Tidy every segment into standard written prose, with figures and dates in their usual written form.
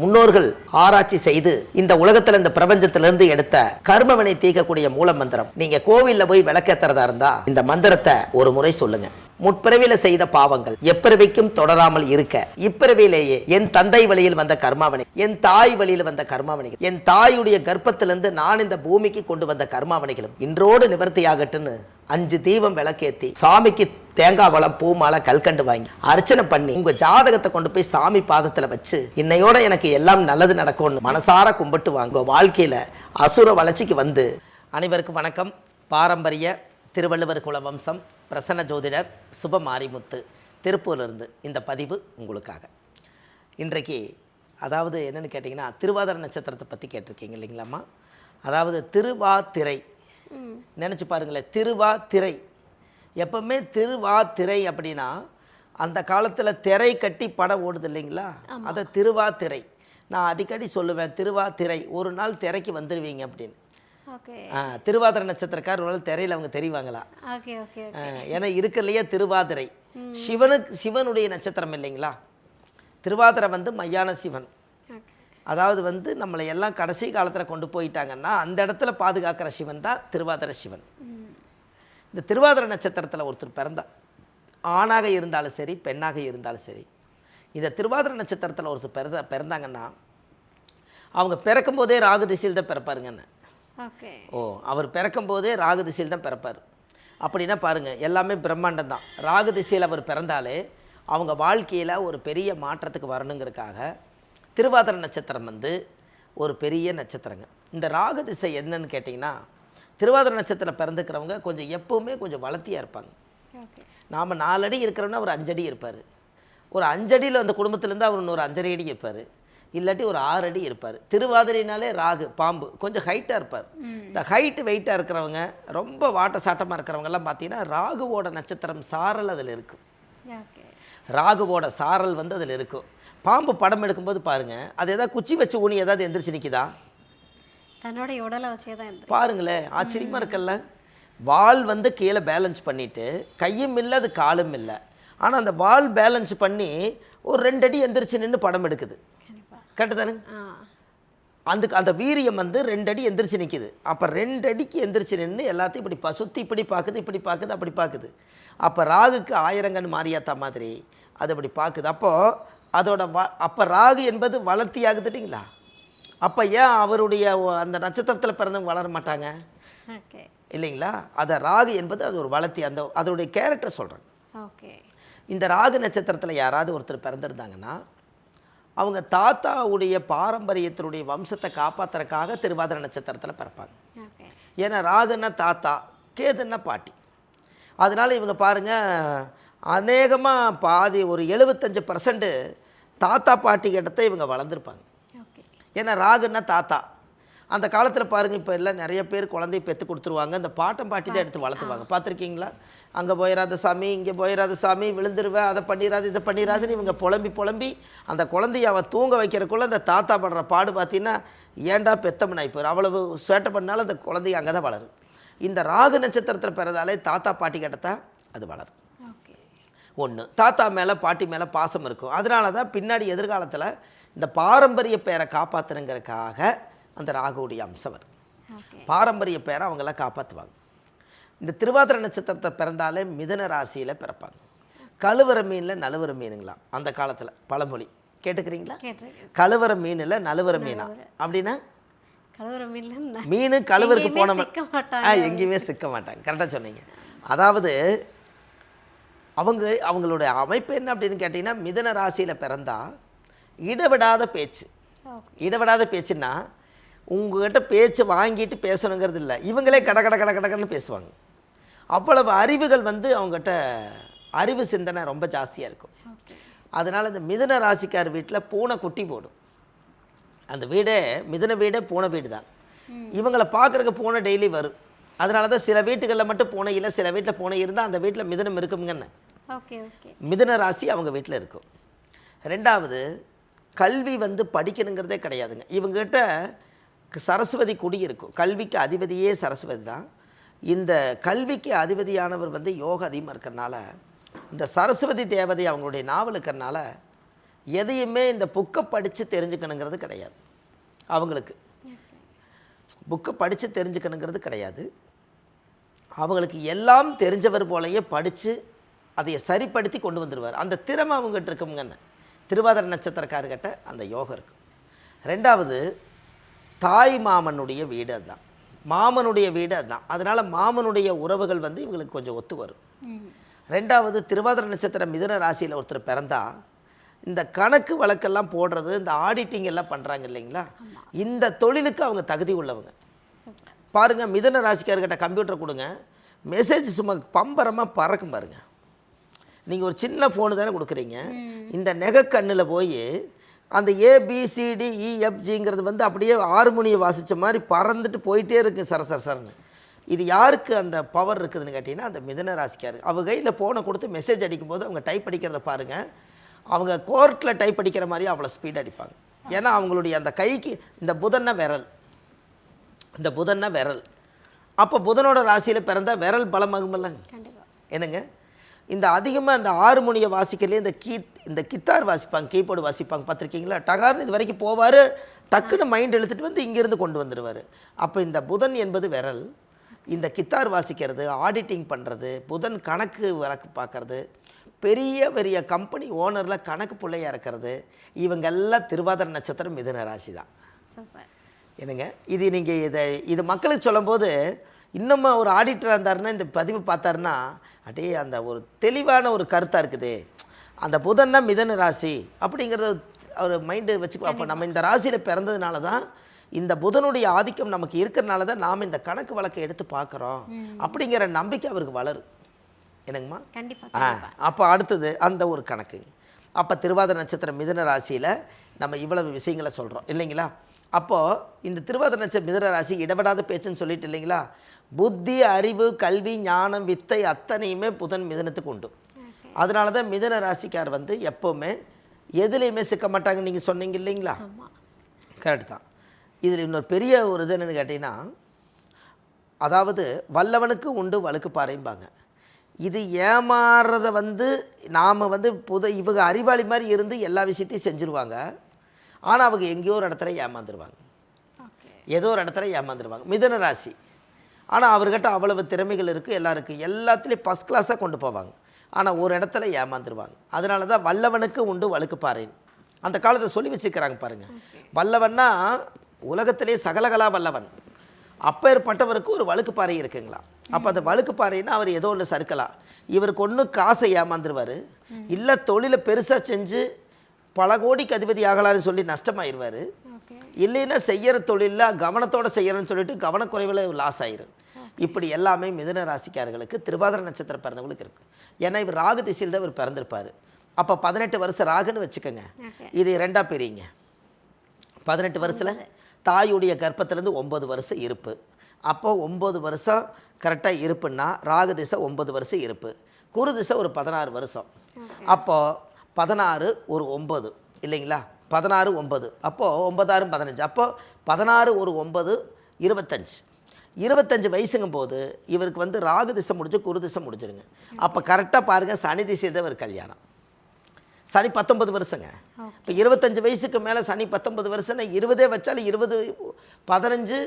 முன்னோர்கள் ஆராய்ச்சி செய்து இந்த உலகத்துல இந்த பிரபஞ்சத்திலிருந்து எடுத்த கர்மவினை தீர்க்கக்கூடிய மூல மந்திரம். நீங்க கோவில்ல போய் விளக்கேத்துறதா இருந்தா இந்த மந்திரத்தை ஒரு முறை சொல்லுங்க. முற்பிறவியில செய்த பாவங்கள் எப்பிறவிக்கும் தொடராமல் இருக்க இப்பிறவியிலேயே என் தந்தை வழியில் வந்த கர்மாவினை, என் தாய் வழியில் வந்த கர்மாவினைகள், என் தாயுடைய கர்ப்பத்திலிருந்து நான் இந்த பூமிக்கு கொண்டு வந்த கர்மாவினைகளும் இன்றோடு நிவர்த்தியாகட்டுன்னு 5 தீபம் விளக்கேத்தி சாமிக்கு தேங்காய் வளம் பூ மாலை கல்கண்டு வாங்கி அர்ச்சனை பண்ணி உங்க ஜாதகத்தை கொண்டு போய் சாமி பாதத்துல வச்சு இன்னையோட எனக்கு எல்லாம் நல்லது நடக்கும்னு மனசார கும்பிட்டு வாங்க. வாழ்க்கையில அசுர வளர்ச்சிக்கு வந்து. அனைவருக்கும் வணக்கம். பாரம்பரிய திருவள்ளுவர் குல வம்சம் பிரசன்ன ஜோதிடர் சுப மாரிமுத்து திருப்பூரிலிருந்து இந்த பதிவு உங்களுக்காக. இன்றைக்கு அதாவது என்னென்னு கேட்டிங்கன்னா, திருவாதிரை நட்சத்திரத்தை பற்றி கேட்டிருக்கீங்க இல்லைங்களாம்மா. அதாவது திருவாதிரை நினச்சி பாருங்களேன். திருவாதிரை எப்பவுமே திருவாதிரை அப்படின்னா அந்த காலத்தில் திரை கட்டி படம் ஓடுது இல்லைங்களா, அதை திருவாதிரை. நான் அடிக்கடி சொல்லுவேன், திருவாதிரை ஒரு நாள் திரைக்கு வந்துடுவீங்க அப்படின்னு. திருவாதிரை நட்சத்திரக்கார் ஒரு நாள் திரையில் அவங்க தெரிவாங்களா? ஏன்னா இருக்கிறலையே திருவாதிரை சிவனுடைய நட்சத்திரம் இல்லைங்களா. திருவாதிரை வந்து மையான சிவன். அதாவது வந்து நம்மளை எல்லாம் கடைசி காலத்தில் கொண்டு போயிட்டாங்கன்னா அந்த இடத்துல பாதுகாக்கிற சிவன் தான் திருவாதிரை சிவன். இந்த திருவாதிரை நட்சத்திரத்தில் ஒருத்தர் பிறந்தார், ஆணாக இருந்தாலும் சரி பெண்ணாக இருந்தாலும் சரி. இந்த திருவாதிரை நட்சத்திரத்தில் ஒருத்தர் பிறந்தாங்கன்னா அவங்க பிறக்கும் போதே ராகு திசையில் தான் பிறப்பாருங்கன்னு. அவர் பிறக்கும் போதே ராகு திசையில் தான் பிறப்பார். அப்படின்னா பாருங்கள், எல்லாமே பிரம்மாண்டம் தான். ராகு திசையில் அவர் பிறந்தாலே அவங்க வாழ்க்கையில் ஒரு பெரிய மாற்றத்துக்கு வரணுங்கிறதுக்காக திருவாதிரை நட்சத்திரம் வந்து ஒரு பெரிய நட்சத்திரங்க. இந்த ராகு திசை என்னன்னு கேட்டிங்கன்னா, திருவாதிரை நட்சத்திரம் பிறந்துக்கிறவங்க கொஞ்சம் எப்போவுமே கொஞ்சம் வளர்த்தியாக இருப்பாங்க. நாம் 4 அடி இருக்கிறோன்னா ஒரு 5 அடி இருப்பார். ஒரு 5 அடியில் அந்த குடும்பத்திலேருந்து அவர் இன்னொரு 5.5 அடி இருப்பார், இல்லாட்டி ஒரு 6 அடி இருப்பார். திருவாதிரைனாலே ராகு பாம்பு, கொஞ்சம் ஹைட்டாக இருப்பார். இந்த ஹைட்டு வெயிட்டாக இருக்கிறவங்க, ரொம்ப வாட்ட சாட்டமாக இருக்கிறவங்கெல்லாம் பார்த்தீங்கன்னா ராகுவோட நட்சத்திரம் சாரல் அதில் இருக்கும். ராகுவோட சாரல் வந்து அதில் இருக்கும். பாம்பு படம் எடுக்கும்போது பாருங்கள், அது எதாவது குச்சி வச்சு ஊனி ஏதாவது எந்திரிச்சு நிற்கிதா? தன்னோட உடலை வச்சே தான் பாருங்களேன், ஆச்சரியமாக இருக்கல்ல. வால் வந்து கீழே பேலன்ஸ் பண்ணிவிட்டு கையும் இல்லை அது காலும் இல்லை, ஆனால் அந்த வால் பேலன்ஸ் பண்ணி ஒரு 2 அடி எந்திரிச்சு நின்று படம் எடுக்குது. கரெக்டு தானே? அந்த வீரியம் வந்து 2 அடி எந்திரிச்சு நிற்கிது. அப்போ 2 அடிக்கு எந்திரிச்சு நின்று எல்லாத்தையும் இப்படி சுற்றி இப்படி பார்க்குது, இப்படி பார்க்குது, அப்படி பார்க்குது. அப்போ ராகுக்கு 1000 கண் மாரியாத்தா மாதிரி அது அப்படி பார்க்குது. அப்போது அதோட அப்போ ராகு என்பது வளர்த்தி ஆகுது இல்லைங்களா. அப்போ ஏன் அவருடைய அந்த நட்சத்திரத்தில் பிறந்தவங்க வளர மாட்டாங்க இல்லைங்களா? அதை ராகு என்பது அது ஒரு வளர்த்தி, அதோடைய கேரக்டர் சொல்கிறேன். இந்த ராகு நட்சத்திரத்தில் யாராவது ஒருத்தர் பிறந்திருந்தாங்கன்னா அவங்க தாத்தாவுடைய பாரம்பரியத்தினுடைய வம்சத்தை காப்பாற்றுறதுக்காக திருவாதிரை நட்சத்திரத்தில் பிறப்பாங்க. ஏன்னா ராகுன்னா தாத்தா, கேதுன்னா பாட்டி. அதனால் இவங்க பாருங்கள், அநேகமாக பாதி ஒரு 75% தாத்தா பாட்டி கிட்ட இவங்க வளர்ந்துருப்பாங்க. ஏன்னா ராகுன்னா தாத்தா. அந்த காலத்தில் பாருங்கள், இப்போ எல்லாம் நிறைய பேர் குழந்தைய பெற்று கொடுத்துருவாங்க, அந்த பாட்டம் பாட்டி தான் எடுத்து வளர்த்துவாங்க. பார்த்துருக்கீங்களா? அங்கே போயிடாத சாமி, இங்கே போயிடாத சாமி, விழுந்துருவேன், அதை பண்ணிடாது இதை பண்ணிடாதுன்னு இவங்க புலம்பி அந்த குழந்தைய அவன் தூங்க வைக்கிறக்குள்ளே அந்த தாத்தா படுற பாடு பார்த்தீங்கன்னா ஏன்டா பெத்தம்னா இப்போ அவ்வளவு சேட்டை பண்ணாலும் அந்த குழந்தைய அங்கே தான் வளரும். இந்த ராகு நட்சத்திரத்தில் பிறந்தாலே தாத்தா பாட்டி கிட்டத்தான் அது வளரும். ஒன்று, தாத்தா மேலே பாட்டி மேலே பாசம் இருக்கும். அதனால தான் பின்னாடி எதிர்காலத்தில் இந்த பாரம்பரிய பேரை காப்பாற்றுறங்கிறதுக்காக அந்த ராகுவுடைய அம்சம் வரும். பாரம்பரிய பேரை அவங்களாம் காப்பாற்றுவாங்க. இந்த திருவாதிரை நட்சத்திரத்தை பிறந்தாலே மிதுன ராசியில் பிறப்பாங்க. கழுவற மீனில் நழுவுற மீனுங்களாம் அந்த காலத்தில் பழமொழி கேட்டுக்கிறீங்களா? கழுவற மீனில் நழுவுற மீனா அப்படின்னா மீன் கழுவருக்கு போன எங்கேயுமே சிக்க மாட்டாங்க. கரெக்டாக சொன்னீங்க. அதாவது அவங்களுடைய அமைப்பு என்ன அப்படின்னு கேட்டிங்கன்னா, மிதுன ராசியில் பிறந்தா இடவிடாத பேச்சு. இடவிடாத பேச்சுன்னா உங்கள்கிட்ட பேச்சு வாங்கிட்டு பேசணுங்கிறது இல்லை, இவங்களே கடன்னு பேசுவாங்க. அவ்வளவு அறிவுகள் வந்து அவங்ககிட்ட அறிவு சிந்தனை ரொம்ப ஜாஸ்தியாக இருக்கும். அதனால் இந்த மிதுன ராசிக்கார் வீட்டில் பூனை குட்டி போடும். அந்த வீடே மிதுன வீடே பூனை வீடு தான். இவங்களை பார்க்குறதுக்கு பூனை டெய்லி வரும். அதனால தான் சில வீட்டுகளில் மட்டும் பூனை இல்லை, சில வீட்டில் பூனை இருந்தால் அந்த வீட்டில் மிதுனம் இருக்குங்கன்னு. மிதுன ராசி அவங்க வீட்டில் இருக்கும். 2வது, கல்வி வந்து படிக்கணுங்கிறதே கிடையாதுங்க. இவங்ககிட்ட சரஸ்வதி குடி இருக்கும். கல்விக்கு அதிபதியே சரஸ்வதி தான். இந்த கல்விக்கு அதிபதியானவர் வந்து யோக அதிகமாக இருக்கிறனால இந்த சரஸ்வதி தேவதை அவங்களுடைய நாவல் இருக்கிறனால எதையுமே இந்த புக்கை படித்து தெரிஞ்சுக்கணுங்கிறது கிடையாது அவங்களுக்கு. புக்கை படித்து தெரிஞ்சுக்கணுங்கிறது கிடையாது. அவங்களுக்கு எல்லாம் தெரிஞ்சவர் போலயே படித்து அதை சரிப்படுத்தி கொண்டு வந்துடுவார். அந்த திறமை அவங்ககிட்ட இருக்குங்கன்னு. திருவாதிரை நட்சத்திரக்காரர்கிட்ட அந்த யோகம் இருக்குது. ரெண்டாவது, தாய் மாமனுடைய வீடு அதுதான், மாமனுடைய வீடு அதுதான். அதனால் மாமனுடைய உறவுகள் வந்து இவங்களுக்கு கொஞ்சம் ஒத்து வரும். ரெண்டாவது, திருவாதிரை நட்சத்திரம் மிதுன ராசியில் ஒருத்தர் பிறந்தா இந்த கணக்கு வழக்கெல்லாம் போடுறது, இந்த ஆடிட்டிங் எல்லாம் பண்ணுறாங்க இல்லைங்களா, இந்த தொழிலுக்கு அவங்க தகுதி உள்ளவங்க. பாருங்கள், மிதுன ராசிக்காரர்கிட்ட கம்ப்யூட்டர் கொடுங்க, மெசேஜ் சும்மா பம்பரமாக பறக்கும் பாருங்கள். நீங்கள் ஒரு சின்ன ஃபோனு தானே கொடுக்குறீங்க, இந்த நெகக்கண்ணில் போய் அந்த ABCDEFGங்கிறது வந்து அப்படியே ஹார்மோனியை வாசித்த மாதிரி பறந்துட்டு போயிட்டே இருக்குது சரசரன்னு. இது யாருக்கு அந்த பவர் இருக்குதுன்னு கேட்டிங்கன்னா அந்த மிதுன ராசிக்காரு. அவங்க கையில் ஃபோனை கொடுத்து மெசேஜ் அடிக்கும்போது அவங்க டைப் அடிக்கிறத பாருங்கள், அவங்க கோர்ட்டில் டைப் அடிக்கிற மாதிரி அவ்வளோ ஸ்பீட் அடிப்பாங்க. ஏன்னா அவங்களுடைய அந்த கைக்கு இந்த புதன்னா விரல், இந்த புதன்னா விரல். அப்போ புதனோட ராசியில் பிறந்தா விரல் பலமாகுமில்லங்க. என்னங்க, இந்த அதிகமாக இந்த ஹார்மோனியை வாசிக்கலையே இந்த கித்தார் வாசிப்பாங்க, கீபோர்டு வாசிப்பாங்க பார்த்துருக்கீங்களா, டகார்னு இது வரைக்கும் போவார், டக்குன்னு மைண்ட் இழுத்துட்டு வந்து இங்கேருந்து கொண்டு வந்துடுவார். அப்போ இந்த புதன் என்பது விரல். இந்த கித்தார் வாசிக்கிறது, ஆடிட்டிங் பண்ணுறது, புதன் கணக்கு வழக்கு பார்க்குறது, பெரிய பெரிய கம்பெனி ஓனரில் கணக்கு பிள்ளையாக இருக்கிறது, இவங்கெல்லாம் திருவாதிரை நட்சத்திரம் மிதுன ராசி தான். என்னங்க, இது நீங்கள் இது மக்களுக்கு சொல்லும்போது இன்னமும் ஒரு ஆடிட்டராக இருந்தாருன்னா இந்த பதிவு பார்த்தாருன்னா அப்படியே அந்த ஒரு தெளிவான ஒரு கருத்தாக இருக்குது. அந்த புதன்னா மிதுன ராசி அப்படிங்கிறத அவர் மைண்டு வச்சுக்கோ. அப்போ நம்ம இந்த ராசியில் பிறந்ததுனால தான், இந்த புதனுடைய ஆதிக்கம் நமக்கு இருக்கிறனால தான் நாம் இந்த கணக்கு வழக்கை எடுத்து பார்க்குறோம் அப்படிங்கிற நம்பிக்கை அவருக்கு வளரும். என்னங்கம்மா? அப்போ அடுத்தது அந்த ஒரு கணக்கு. அப்போ திருவாதிரை நட்சத்திரம் மிதுன ராசியில் நம்ம இவ்வளவு விஷயங்களை சொல்கிறோம் இல்லைங்களா. அப்போது இந்த திருவாதிரை நட்சத்திரம் மிதுன ராசி இடப்படாத பேச்சுன்னு சொல்லிட்டு இல்லைங்களா, புத்தி, அறிவு, கல்வி, ஞானம், வித்தை அத்தனையுமே புதன் மிதுனத்துக்கு உண்டு. அதனால தான் மிதுன ராசிக்கார் வந்து எப்போவுமே எதுலேயுமே சிக்க மாட்டாங்க. நீங்கள் சொன்னீங்க இல்லைங்களா, கரெக்ட் தான். இதில் இன்னொரு பெரிய ஒரு இது என்னென்னு கேட்டிங்கன்னா, அதாவது வல்லவனுக்கு உண்டு வழுக்கு பாறைம்பாங்க. இது ஏமாறுறத வந்து நாம் வந்து இவங்க அறிவாளி மாதிரி இருந்து எல்லா விஷயத்தையும் செஞ்சுருவாங்க. ஆனால் அவங்க எங்கேயோ ஒரு இடத்துல ஏமாந்துருவாங்க, ஏதோ ஒரு இடத்துல ஏமாந்துருவாங்க மிதுன ராசி. ஆனால் அவர்கிட்ட அவ்வளவு திறமைகள் இருக்குது, எல்லாருக்கும் எல்லாத்துலேயும் ஃபஸ்ட் கிளாஸாக கொண்டு போவாங்க. ஆனால் ஒரு இடத்துல ஏமாந்துருவாங்க. அதனால தான் வல்லவனுக்கு உண்டு வழுக்கு பாறைன்னு அந்த காலத்தை சொல்லி வச்சுக்கிறாங்க பாருங்கள். வல்லவன்னா உலகத்திலே சகலகலா வல்லவன். அப்பேற்பட்டவருக்கு ஒரு வழுக்கு பாறை இருக்குங்களா. அப்போ அந்த வழுக்கு பாறைன்னா அவர் ஏதோ ஒன்று சறுக்கலாம். இவருக்கு ஒன்று காசை ஏமாந்துருவார், இல்லை தொழிலை பெருசாக செஞ்சு பல கோடிக்கு அதிபதி ஆகலான்னு சொல்லி நஷ்டமாயிருவார், இல்லைன்னா செய்கிற தொழிலில் கவனத்தோடு செய்கிறேன்னு சொல்லிட்டு கவனக்குறைவில் லாஸ் ஆயிரும். இப்படி எல்லாமே மிதுன ராசிக்காரர்களுக்கு திருவாதிரை நட்சத்திரம் பிறந்தவங்களுக்கு இருக்குது. ஏன்னா இவர் ராகு திசையில் தான் இவர் பிறந்திருப்பார். அப்போ 18 வருஷம் ராகுன்னு வச்சுக்கோங்க, இது ரெண்டாக பிரியுங்க. 18 வருஷத்தில் தாயுடைய கர்ப்பத்திலேருந்து 9 வருஷம் இருப்பு. அப்போது 9 வருஷம் கரெக்டாக இருப்புன்னா ராகு திசை 9 வருஷம் இருப்பு, குரு திசை ஒரு 16 வருஷம். அப்போது 16 ஒரு 9 இல்லைங்களா, 16 9, அப்போது 9 6 15, அப்போது 16 ஒரு 9 25 வயசுங்கும் போது இவருக்கு வந்து ராகு திசை முடிஞ்சு குரு திசை முடிஞ்சிருங்க. அப்போ கரெக்டாக பாருங்கள், சனி திசையில் தான் இவர் கல்யாணம். சனி 19 வருஷங்க. இப்போ 25 வயசுக்கு மேலே சனி 19 வருஷம்னா 20 வச்சாலும் 20 15,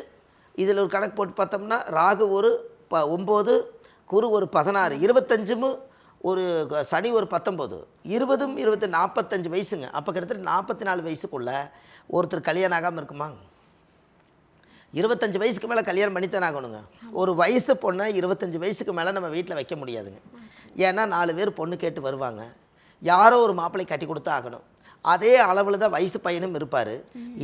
இதில் ஒரு கணக்கு போட்டு பார்த்தோம்னா ராகு ஒரு 9, குரு ஒரு 16, 25 ஒரு சனி ஒரு 19, 20 20 45 வயசுங்க. அப்போ கிட்டத்தட்ட 44 வயசுக்குள்ளே ஒருத்தர் கல்யாணம் ஆகாமல் இருக்குமா? 25 வயசுக்கு மேலே கல்யாணம் பண்ணித்தான் ஆகணுங்க. ஒரு வயசு பொண்ணை 25 வயசுக்கு மேலே நம்ம வீட்டில் வைக்க முடியாதுங்க. ஏன்னா 4 பேர் பொண்ணு கேட்டு வருவாங்க, யாரோ ஒரு மாப்பிள்ளை கட்டி கொடுத்தா ஆகணும். அதே அளவில் தான் வயசு பையனும் இருப்பார்.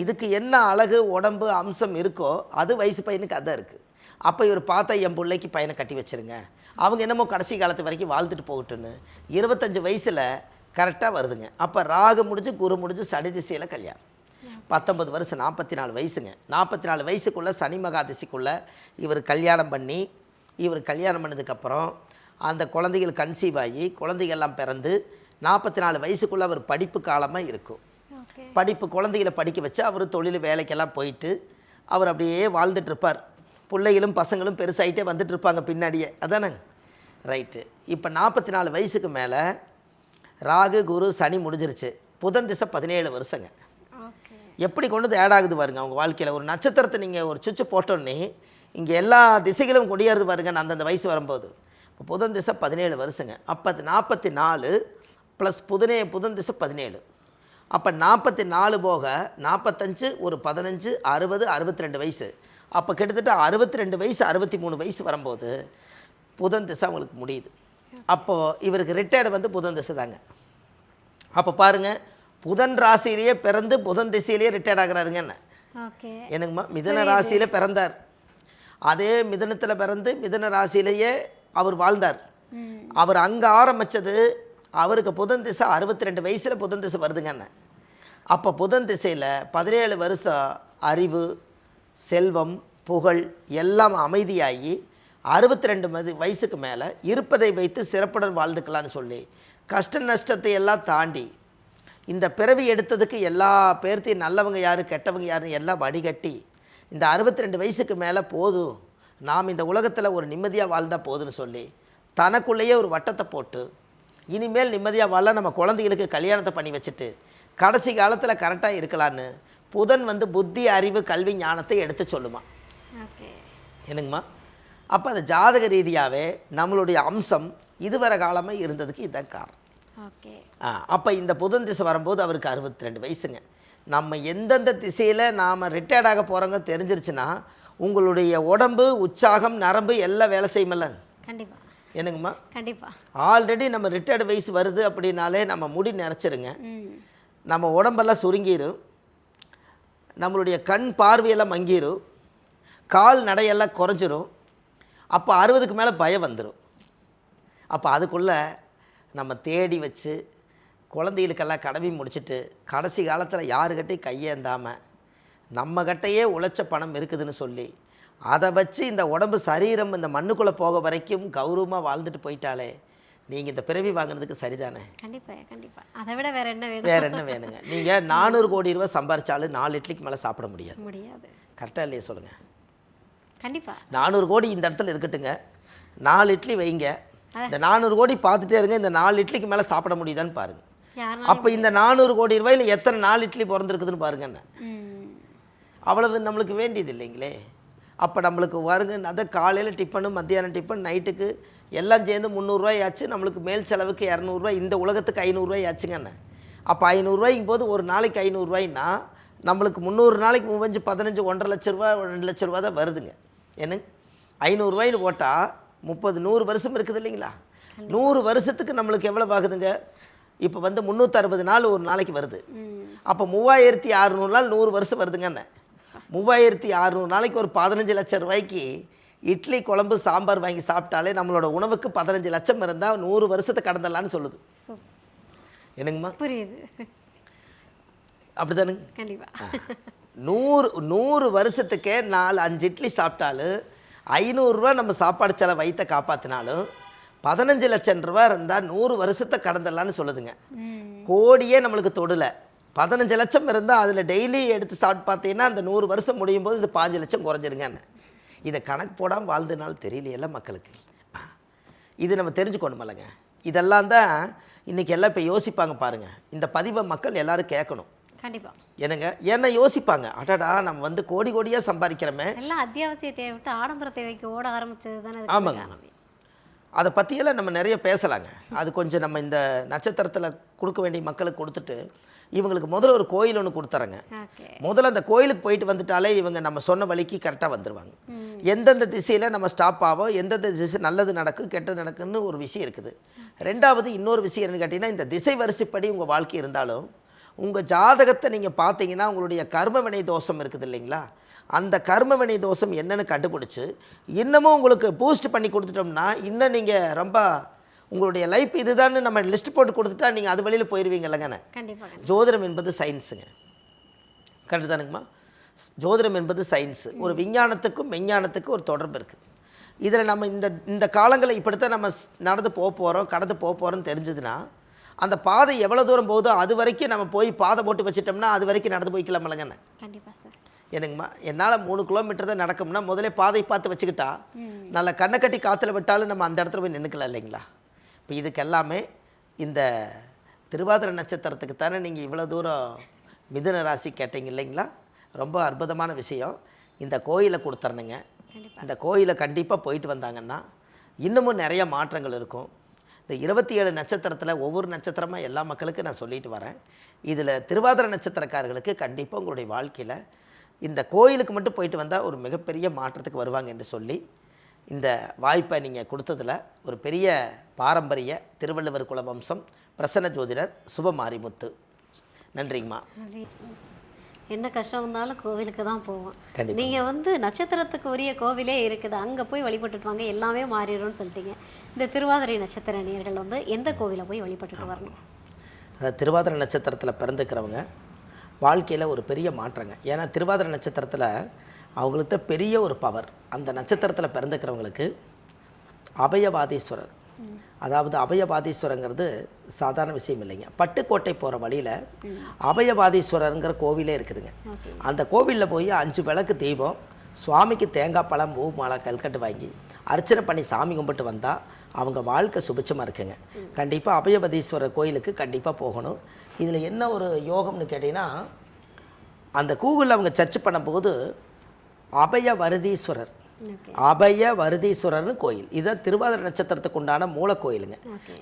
இதுக்கு என்ன அழகு உடம்பு அம்சம் இருக்கோ அது வயசு பையனுக்கு அதான் இருக்குது. அப்போ இவர் பார்த்தா என் பிள்ளைக்கு பையனை கட்டி வச்சுருங்க, அவங்க என்னமோ கடைசி காலத்து வரைக்கும் வாழ்ந்துட்டு போகட்டுன்னு 25 வயசில் கரெக்டாக வருதுங்க. அப்போ ராகு முடிஞ்சு குரு முடிஞ்சு சனி திசையில் கல்யாணம். 19 வருஷம் 44 வயசுங்க. 44 வயசுக்குள்ளே சனி மகாதிசைக்குள்ளே இவர் கல்யாணம் பண்ணி, இவர் கல்யாணம் பண்ணதுக்கப்புறம் அந்த குழந்தைகள் கன்சீவ் ஆகி குழந்தைகள்லாம் பிறந்து 44 வயசுக்குள்ளே அவர் படிப்பு காலமாக இருக்கும். படிப்பு குழந்தைகளை படிக்க வச்சு அவர் தொழில் வேலைக்கெல்லாம் போயிட்டு அவர் அப்படியே வாழ்ந்துட்டுருப்பார். பிள்ளைகளும் பசங்களும் பெருசாகிட்டே வந்துட்டு இருப்பாங்க பின்னாடியே, அதானங்க ரைட்டு. இப்போ 44 வயசுக்கு மேலே ராகு குரு சனி முடிஞ்சிருச்சு, புதன் திசை 17 வருஷங்க. ஓகே. எப்படி கொண்டு வந்து ஆட் ஆகுது பாருங்க அவங்க வாழ்க்கையில். ஒரு நட்சத்திரத்தை நீங்கள் ஒரு சுவிட்சு போட்டோன்னே இங்கே எல்லா திசைகளும் கொடியேறது பாருங்க அந்தந்த வயசு வரும்போது. இப்போ புதன் திசை 17 வருஷங்க. அப்போ அது 44 ப்ளஸ் புதன் திசை 17. அப்போ 44 போக 45 ஒரு 15 60 62 வயசு. அப்போ கிட்டத்தட்ட 62 வயசு 63 வயசு வரும்போது புதன் திசை அவங்களுக்கு முடியுது. அப்போது இவருக்கு ரிட்டையர்டு வந்து புதன் திசை தாங்க. அப்போ பாருங்கள், புதன் ராசியிலேயே பிறந்து புதன் திசையிலேயே ரிட்டையர்ட் ஆகிறாருங்க. என்ன ஓகே. எனக்குமா மிதன ராசியில் பிறந்தார். அதே மிதனத்தில் பிறந்து மிதன ராசியிலேயே அவர் வாழ்ந்தார். அவர் அங்கே ஆரம்பித்தது. அவருக்கு புதன் திசை 62 வயசில் புதன் திசை வருதுங்க. என்ன அப்போ புதன் திசையில் 17 வருஷம் அறிவு, செல்வம், புகழ் எல்லாம் அமைதியாகி 62 வயசுக்கு மேலே இருப்பதை வைத்து சிறப்புடன் வாழ்ந்துக்கலான்னு சொல்லி கஷ்ட நஷ்டத்தை எல்லாம் தாண்டி இந்த பிறவி எடுத்ததுக்கு எல்லா பேர்த்தையும் நல்லவங்க யார் கெட்டவங்க யாருன்னு எல்லாம் வடிகட்டி இந்த 62 வயசுக்கு மேலே போதும், நாம் இந்த உலகத்தில் ஒரு நிம்மதியாக வாழ்ந்தால் போதுன்னு சொல்லி தனக்குள்ளேயே ஒரு வட்டத்தை போட்டு இனிமேல் நிம்மதியாக வாழ நம்ம குழந்தைகளுக்கு கல்யாணத்தை பண்ணி வச்சுட்டு கடைசி காலத்தில் கரெக்டாக இருக்கலான்னு புதன் வந்து புத்தி, அறிவு, கல்வி, ஞானத்தை எடுத்து சொல்லுமா. ஓகே. என்னங்கம்மா? அப்போ அந்த ஜாதக ரீதியாகவே நம்மளுடைய அம்சம் இதுவரை காலமாக இருந்ததுக்கு இதுதான் காரணம். ஓகே. அப்போ இந்த புதன் திசை வரும்போது அவருக்கு 62 வயசுங்க. நம்ம எந்தெந்த திசையில் நாம் ரிட்டையர்ட் ஆக போகிறோங்க தெரிஞ்சிருச்சுன்னா உங்களுடைய உடம்பு, உற்சாகம், நரம்பு எல்லாம் வேலை செய்யுமில்ல. கண்டிப்பாக. என்னங்கம்மா? கண்டிப்பாக. ஆல்ரெடி நம்ம ரிட்டையர்டு வயசு வருது அப்படின்னாலே நம்ம முடி நிறச்சிருங்க, நம்ம உடம்பெல்லாம் சுருங்கிடும், நம்மளுடைய கண் பார்வையெல்லாம் மங்கிடும், கால் நடையெல்லாம் குறைஞ்சிரும். அப்போ 60க்கு மேலே பயம் வந்துடும். அப்போ அதுக்குள்ளே நம்ம தேடி வச்சு குழந்தைகளுக்கெல்லாம் கடமை முடிச்சுட்டு கடைசி காலத்தில் யாருக்கிட்டையும் கையேந்தாமல் நம்மக்கிட்டையே உழைச்ச பணம் இருக்குதுன்னு சொல்லி அதை வச்சு இந்த உடம்பு சரீரம் இந்த மண்ணுக்குள்ளே போக வரைக்கும் கௌரவமாக வாழ்ந்துட்டு போயிட்டாலே நீங்கள் இந்த பிறவி வாங்குறதுக்கு சரிதானே? கண்டிப்பாக. கண்டிப்பாக. அதை விட வேறு என்ன வேணும்? வேறு என்ன வேணுங்க? நீங்கள் 400 கோடி ரூபா சம்பாரிச்சாலும் 4 இட்லிக்கு மேலே சாப்பிட முடியாது. முடியாது. கரெக்டாக இல்லையே சொல்லுங்கள்? கண்டிப்பாக. 400 கோடி இந்த இடத்துல இருக்கட்டுங்க, 4 இட்லி வைங்க, இந்த 400 கோடி பார்த்துட்டே இருங்க, இந்த 4 இட்லிக்கு மேலே சாப்பிட முடியுதான்னு பாருங்கள். அப்போ இந்த 400 கோடி ரூபாயில் எத்தனை 4 இட்லி பிறந்திருக்குதுன்னு பாருங்கண்ணே. அவ்வளவு நம்மளுக்கு வேண்டியது இல்லைங்களே. அப்போ நம்மளுக்கு வருங்க அதை காலையில் டிஃபனு, மத்தியானம் டிஃபன், நைட்டுக்கு எல்லாம் சேர்ந்து 300 ரூபாயாச்சு. நம்மளுக்கு மேல் செலவுக்கு 200 ரூபாய், இந்த உலகத்துக்கு 500 ரூபாயாச்சுங்கண்ணே. அப்போ 500 ரூபாய்க்கும் போது ஒரு நாளைக்கு 500 ரூபாய்னா நம்மளுக்கு 300 நாளைக்கு 15 1,5 லட்ச ரூபா 2 லட்ச ரூபா தான் வருதுங்க. என்னங்க 500 ரூபாய்னு போட்டால் 100 வருஷம் இருக்குது இல்லைங்களா? 100 வருஷத்துக்கு நம்மளுக்கு எவ்வளோ ஆகுதுங்க? இப்போ வந்து 360 நாள் ஒரு நாளைக்கு வருது. அப்போ 3600 நாள் 100 வருஷம் வருதுங்கண்ணே. 3600 நாளைக்கு ஒரு 15 லட்சம் ரூபாய்க்கு இட்லி, குழம்பு, சாம்பார் வாங்கி சாப்பிட்டாலே நம்மளோட உணவுக்கு 15 லட்சம் இருந்தால் 100 வருஷத்தை கடந்தலான்னு சொல்லுது. என்னங்கம்மா? புரியுது. அப்படிதானுங்க? கண்டிப்பாக. 100 வருஷத்துக்கே 4-5 இட்லி சாப்பிட்டாலும் 500 ரூபா நம்ம சாப்பாடு செலவு வயிற்றை காப்பாற்றினாலும் 15 லட்சம் ரூபா இருந்தால் 100 வருஷத்தை கடந்துடலான்னு சொல்லுதுங்க. கோடியே நம்மளுக்கு தொடலை, 15 லட்சம் இருந்தால் அதில் டெய்லி எடுத்து சாப்பிட்டு பார்த்தீங்கன்னா அந்த 100 வருஷம் முடியும் போது இது 5 லட்சம் குறைஞ்சிருங்கன்னு. இதை கணக்கு போடாமல் வாழ்ந்ததுனால தெரியலையெல்லாம் மக்களுக்கு. இது நம்ம தெரிஞ்சுக்கணுமில்லங்க. இதெல்லாம் தான் இன்றைக்கி எல்லாம் இப்போ யோசிப்பாங்க பாருங்கள். இந்த பதிவை மக்கள் எல்லோரும் கேட்கணும். கண்டிப்பாக. என்னங்க, ஏன்னா யோசிப்பாங்க, அடடா நம்ம வந்து கோடி கோடியாக சம்பாதிக்கிறோமே. எல்லாம் அத்தியாவசிய தேவை விட்டு ஆடம்பர தேவைக்கு ஓட ஆரம்பிச்சது தானே. ஆமாங்க. அதை பற்றியெல்லாம் நம்ம நிறைய பேசலாங்க. அது கொஞ்சம் நம்ம இந்த நட்சத்திரத்தில் கொடுக்க வேண்டிய மக்களுக்கு கொடுத்துட்டு இவங்களுக்கு முதல்ல ஒரு கோயில் ஒன்று கொடுத்துறங்க. முதல்ல அந்த கோயிலுக்கு போயிட்டு வந்துட்டாலே இவங்க நம்ம சொன்ன வழிக்கு கரெக்டாக வந்துடுவாங்க. எந்தெந்த திசையில் நம்ம ஸ்டாப் ஆகும், எந்தெந்த திசை நல்லது நடக்கும் கெட்டது நடக்குன்னு ஒரு விஷயம் இருக்குது. ரெண்டாவது இன்னொரு விஷயம் என்னன்னு கேட்டிங்கன்னா, இந்த திசை வரிசைப்படி உங்கள் வாழ்க்கை இருந்தாலும் உங்கள் ஜாதகத்தை நீங்கள் பார்த்தீங்கன்னா உங்களுடைய கர்மவினை தோஷம் இருக்குது இல்லைங்களா, அந்த கர்மவினை தோஷம் என்னென்னு கண்டுபிடிச்சி இன்னமும் உங்களுக்கு பூஸ்ட் பண்ணி கொடுத்துட்டோம்னா இன்னும் நீங்கள் ரொம்ப உங்களுடைய லைஃப் இதுதான் நம்ம லிஸ்ட் போட்டு கொடுத்துட்டா நீங்கள் அது வழியில் போயிடுவீங்க இல்லைங்கண்ணே. கண்டிப்பாக. ஜோதிடம் என்பது சயின்ஸுங்க. கரெக்டு தானுங்கம்மா? ஜோதிடம் என்பது சயின்ஸு. ஒரு விஞ்ஞானத்துக்கும் மெஞ்ஞானத்துக்கும் ஒரு தொடர்பு இருக்குது. இதில் நம்ம இந்த காலங்களில் இப்படித்தான் நம்ம நடந்து போக போகிறோம், கடந்து போக போகிறோம்னு தெரிஞ்சதுன்னா அந்த பாதை எவ்வளோ தூரம் போகுதோ அது வரைக்கும் நம்ம போய் பாதை போட்டு வச்சிட்டோம்னா அது வரைக்கும் நடந்து போய்க்கலாம் இல்லைங்கண்ணே. கண்டிப்பாக சார். என்னங்கம்மா, என்னால் 3 கிலோமீட்டர் தான் நடக்கும்னா முதலே பாதை பார்த்து வச்சுக்கிட்டா நல்ல கண்ணை கட்டி காற்றுல விட்டாலும் நம்ம அந்த இடத்துல போய் நின்றுக்கலாம் இல்லைங்களா. இப்போ இதுக்கு எல்லாமே இந்த திருவாதிரை நட்சத்திரத்துக்கு தானே நீங்கள் இவ்வளோ தூரம் மிதுன ராசி கேட்டீங்க இல்லைங்களா? ரொம்ப அற்புதமான விஷயம். இந்த கோயிலை கொடுத்துறணுங்க. இந்த கோயிலை கண்டிப்பாக போயிட்டு வந்தாங்கன்னா இன்னமும் நிறைய மாற்றங்கள் இருக்கும். இந்த 27 நட்சத்திரத்தில் ஒவ்வொரு நட்சத்திரமாக எல்லா மக்களுக்கும் நான் சொல்லிட்டு வரேன். இதில் திருவாதிரை நட்சத்திரக்காரர்களுக்கு கண்டிப்பாக உங்களுடைய வாழ்க்கையில் இந்த கோயிலுக்கு மட்டும் போயிட்டு வந்தால் ஒரு மிகப்பெரிய மாற்றத்துக்கு வருவாங்க என்று சொல்லி இந்த வாய்ப்பை நீங்கள் கொடுத்ததில் ஒரு பெரிய பாரம்பரிய திருவள்ளுவர் குல வம்சம் பிரசன்ன ஜோதிடர் சுபமாரிமுத்து. நன்றிங்கம்மா. என்ன கஷ்டம் வந்தாலும் கோவிலுக்கு தான் போவோம். கண்டிப்பா. நீங்கள் வந்து நட்சத்திரத்துக்கு உரிய கோவிலே இருக்குது, அங்கே போய் வழிபட்டுட்டு வாங்க, எல்லாமே மாறிடும்னு சொல்லிட்டீங்க. இந்த திருவாதிரை நட்சத்திர நேயர்கள் வந்து எந்த கோவிலை போய் வழிபட்டுட்டு வரணும்? அதாவது திருவாதிரை நட்சத்திரத்தில் பிறந்துக்கிறவங்க வாழ்க்கையில் ஒரு பெரிய மாற்றங்க. ஏன்னா திருவாதிரை நட்சத்திரத்தில் அவங்களுக்கு பெரிய ஒரு பவர். அந்த நட்சத்திரத்தில் பிறந்துக்கிறவங்களுக்கு அபயவாதீஸ்வரர், அதாவது அபயவாதீஸ்வரங்கிறது சாதாரண விஷயம் இல்லைங்க. பட்டுக்கோட்டை போகிற வழியில் அபயவாதீஸ்வரருங்கிற கோவிலே இருக்குதுங்க. அந்த கோவிலில் போய் 5 விளக்கு தீபம், சுவாமிக்கு தேங்காய் பழம் பூ மாலை கல்கட்டு வாங்கி அர்ச்சனை பண்ணி சாமி கும்பிட்டு வந்தால் அவங்க வாழ்க்கை சுபிட்சமாக இருக்குங்க. கண்டிப்பாக அபயவதீஸ்வரர் கோயிலுக்கு கண்டிப்பாக போகணும். இதில் என்ன ஒரு யோகம்னு கேட்டிங்கன்னா, அந்த கூகுளில் அவங்க சர்ச் பண்ணும்போது அபயவருதீஸ்வரர், அபயவருதீஸ்வரர்னு கோயில், இதை திருவாதிரை நட்சத்திரத்துக்கு உண்டான மூல கோயிலுங்க.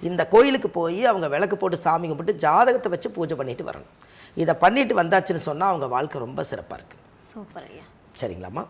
இந்த கோயிலுக்கு போய் அவங்க விளக்கு போட்டு சாமி கும்பிட்டு ஜாதகத்தை வச்சு பூஜை பண்ணிட்டு வரணும். இதை பண்ணிட்டு வந்தாச்சுன்னு சொன்னால் அவங்க வாழ்க்கை ரொம்ப சிறப்பாக இருக்குது. சூப்பர் ஐயா. சரிங்களாம்மா?